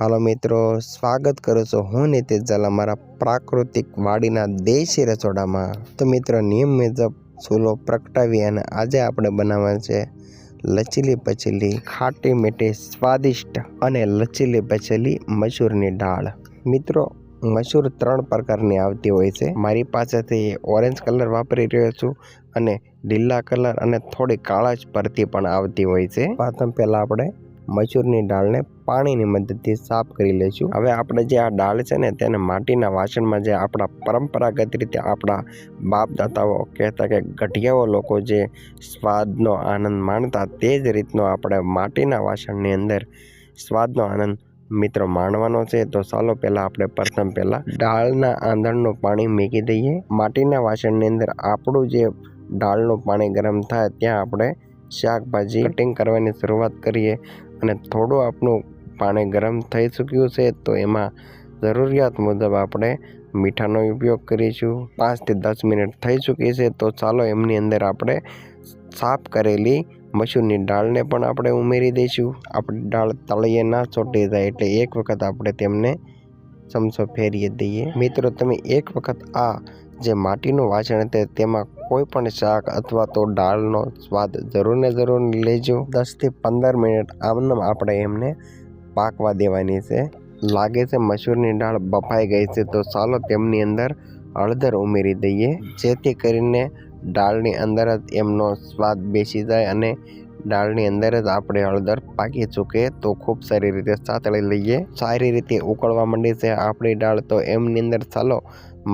હાલો મિત્રો, સ્વાગત કરું છું હું નીતિશ ઝાલા મારા પ્રાકૃતિક વાડીના દેશી રસોડામાં। તો મિત્રો, નિયમ મુજબ ચૂલો પ્રગટાવી અને આજે આપણે બનાવવાનું છે લચીલી પચીલી ખાટી મીઠી સ્વાદિષ્ટ અને લચીલી પચીલી મસૂરની દાળ। મિત્રો, મસૂર 3 પ્રકારની આવતી હોય છે। મારી પાસેથી ઓરેન્જ કલર વાપરી રહ્યો છું અને લીલા કલર અને થોડી કાળા જ પરથી પણ આવતી હોય છે। પ્રથમ પહેલા આપણે મસૂરની દાળને પાણીની મદદથી સાફ કરી લઈશું। હવે આપણે જે આ દાળ છે ને તેને માટીના વાસણમાં, જે આપણા પરંપરાગત રીતે આપણા બાપ દાદાઓ કહેતા કે ગઢિયાઓ લોકો જે સ્વાદનો આનંદ માણતા, તે જ રીતનો આપણે માટીના વાસણની અંદર સ્વાદનો આનંદ મિત્રો માણવાનો છે। તો ચાલો આપણે પ્રથમ દાળના આંધણનું પાણી મૂકી દઈએ। માટીના વાસણની અંદર આપણું જે દાળનું પાણી ગરમ થાય ત્યાં આપણે શાકભાજી કટિંગ કરવાની શરૂઆત કરીએ અને થોડું આપણું પાણી ગરમ થઈ ચૂક્યું છે તો એમાં જરૂરિયાત મુજબ આપણે મીઠાનો ઉપયોગ કરીશું। 5 થી 10 મિનિટ થઈ ચૂકી છે તો ચાલો એમની અંદર આપણે સાફ કરેલી મસૂરની દાળને પણ આપણે ઉમેરી દઈશું। આપણી દાળ તળીએ ના ચોટી જાય એટલે એક વખત આપણે તેમને ચમચો ફેરવી દઈએ। મિત્રો, તમે એક વખત આ જે માટીનું વાસણ છે તેમાં કોઈ પણ શાક અથવા તો દાળનો સ્વાદ જરૂર ને જરૂર લેજો। 10 થી 15 મિનિટ આમ આપણે એમને પાકવા દેવાની છે। લાગે છે મસૂરની દાળ બફાઈ ગઈ છે તો ચાલો તેમની અંદર હળદર ઉમેરી દઈએ, જેથી કરીને દાળની અંદર જ એમનો સ્વાદ બેસી જાય અને દાળની અંદર જ આપણે હળદર પાકી ચૂકે તો ખૂબ સારી રીતે સાતળી લઈએ। સારી રીતે ઉકળવા માંડી છે આપણી દાળ તો એમની અંદર ચાલો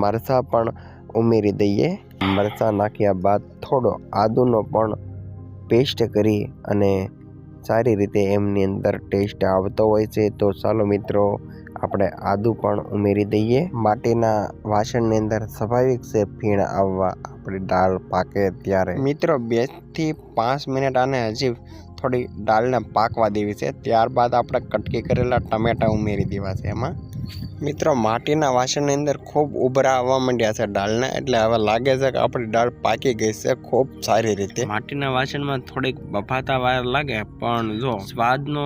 મરચાં પણ ઉમેરી દઈએ। મરચાં નાખ્યા બાદ થોડો આદુનો પણ પેસ્ટ કરી અને સારી રીતે એમની અંદર ટેસ્ટ આવતો હોય છે તો ચાલો મિત્રો આપણે આદુ પણ ઉમેરી દઈએ। માટીના વાસણની અંદર સ્વાભાવિક છે ફીણ આવવા આપણી દાળ પાકે ત્યારે। મિત્રો, 2 થી 5 મિનિટ આને હજી થોડી દાળને પાકવા દેવી છે। ત્યારબાદ આપણે કટકી કરેલા ટમેટા ઉમેરી દેવા છે એમાં। મિત્રો, માટીના વાસણની અંદર ખૂબ ઉભરા આવવા માંડ્યા છે દાળને, એટલે હવે લાગે છે કે આપણી દાળ પાકી ગઈ છે ખૂબ સારી રીતે। માટીના વાસણમાં થોડીક બફાતા વાર લાગે, પણ જો સ્વાદનો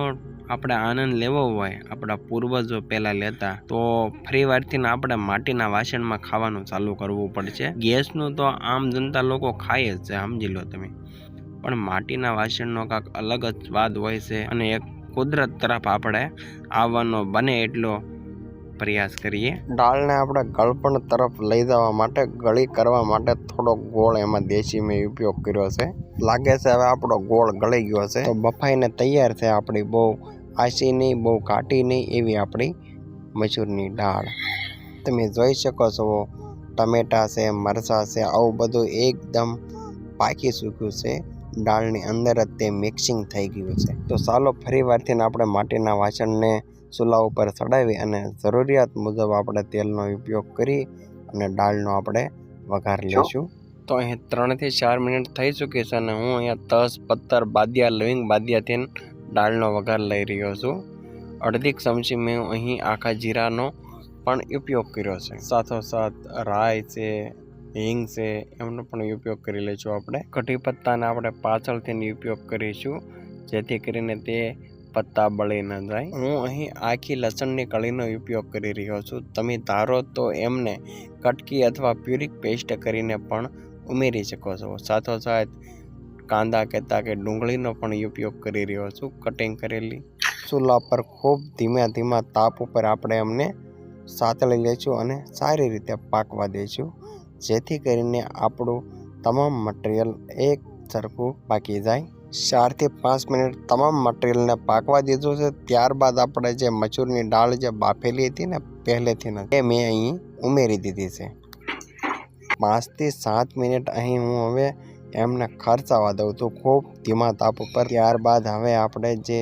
આપણે આનંદ લેવો હોય, આપણા પૂર્વજો પહેલા લેતા, તો ફરી વારથી આપણે માટીના વાસણમાં ખાવાનું ચાલુ કરવું પડશે। ગેસનું તો આમ જનતા લોકો ખાય જ છે, સમજી લો તમે, પણ માટીના વાસણનો કાંક અલગ જ સ્વાદ હોય છે અને એક કુદરત તરફ આપણે આવવાનો બને એટલો પ્રયાસ કરીએ। દાળને આપણે ગળપણ તરફ લઈ જવા માટે, ગળી કરવા માટે થોડો ગોળ એમાં દેશી મેં ઉપયોગ કર્યો છે। લાગે છે હવે આપણો ગોળ ગળી ગયો છે તો બફાઈને તૈયાર છે આપણી બહુ આછી નહીં, બહુ ઘાટી નહીં એવી આપણી મસૂરની દાળ। તમે જોઈ શકો છો ટમેટા છે, મરચાં છે, આવું બધું એકદમ પાકી ચૂક્યું છે, દાળની અંદર જ તે મિક્સિંગ થઈ ગયું છે। તો ચાલો ફરી વારથી આપણે માટીના વાસણને ચૂલા ઉપર ચડાવી અને જરૂરિયાત મુજબ આપણે તેલનો ઉપયોગ કરી અને દાળનો આપણે વઘાર લઈશું। તો અહીં 3 થી 4 મિનિટ થઈ ચૂકી છે અને હું અહીંયા તજ, પત્તર, બાદિયા, લવિંગ બાદિયાથી દાળનો વઘાર લઈ રહ્યો છું। અડધી ચમચી મેં અહીં આખા જીરાનો પણ ઉપયોગ કર્યો છે, સાથોસાથ રાઈ છે, હિંગ છે, એમનો પણ ઉપયોગ કરી લઈશું આપણે। કઢી પત્તાનો આપણે પાછળથી ઉપયોગ કરીશું, જેથી કરીને તે પત્તા બળી ન જાય। હું અહીં આખી લસણની કળીનો ઉપયોગ કરી રહ્યો છું। તમે ધારો તો એમને કટકી અથવા પ્યુરિક પેસ્ટ કરીને પણ ઉમેરી શકો છો। સાથોસાથ કાંદા કહેતા કે ડુંગળીનો પણ ઉપયોગ કરી રહ્યો છું, કટિંગ કરેલી। ચૂલા પર ખૂબ ધીમા તાપ ઉપર આપણે એમને સાતળી લઈશું અને સારી રીતે પાકવા દઈશું, જેથી કરીને આપણું તમામ મટીરિયલ એક સરખું પાકી જાય। 4 થી 5 મિનિટ તમામ મટીરિયલને પાકવા દીધું છે। ત્યારબાદ આપણે જે મસૂરની દાળ જે બાફેલી હતી ને પહેલેથી એ મેં અહીં ઉમેરી દીધી છે। 5 થી 7 મિનિટ અહીં હું હવે એમને ખર્ચાવા દઉં છું ખૂબ ધીમા તાપ ઉપર। ત્યારબાદ હવે આપણે જે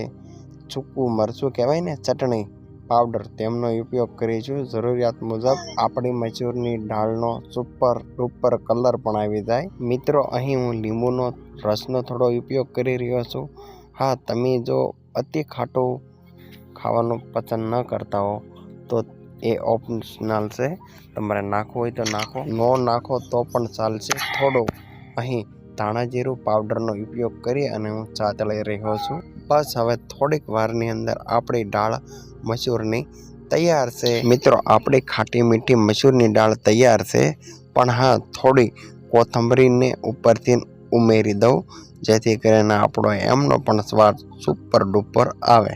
સૂકું મરચું કહેવાય ને, ચટણી પાવડર, તેમનો ઉપયોગ કરીશું જરૂરિયાત મુજબ। આપણી મસૂરની દાળનો સુપર ડુપર કલર પણ આવી જાય। મિત્રો, અહીં હું લીંબુનો રસનો થોડો ઉપયોગ કરી રહ્યો છું। હા, તમે જો અતિ ખાટું ખાવાનું પસંદ ન કરતા હો તો એ ઓપ્શનલ છે, તમારે નાખવું હોય તો નાખો, ન નાખો તો પણ ચાલશે। થોડું અહીં ધાણા જીરું પાવડરનો ઉપયોગ કરી અને હું ચા લઈ રહ્યો છું. બસ હવે થોડીક વારની અંદર આપણી દાળ મસૂરની તૈયાર છે. મિત્રો, આપણી ખાટી મીઠી મસૂરની દાળ તૈયાર છે, પણ હા, થોડી કોથમરીને ઉપરથી ઉમેરી દઉં જેથી કરીને આપણો એમનો પણ સ્વાદ સુપર ડુપર આવે.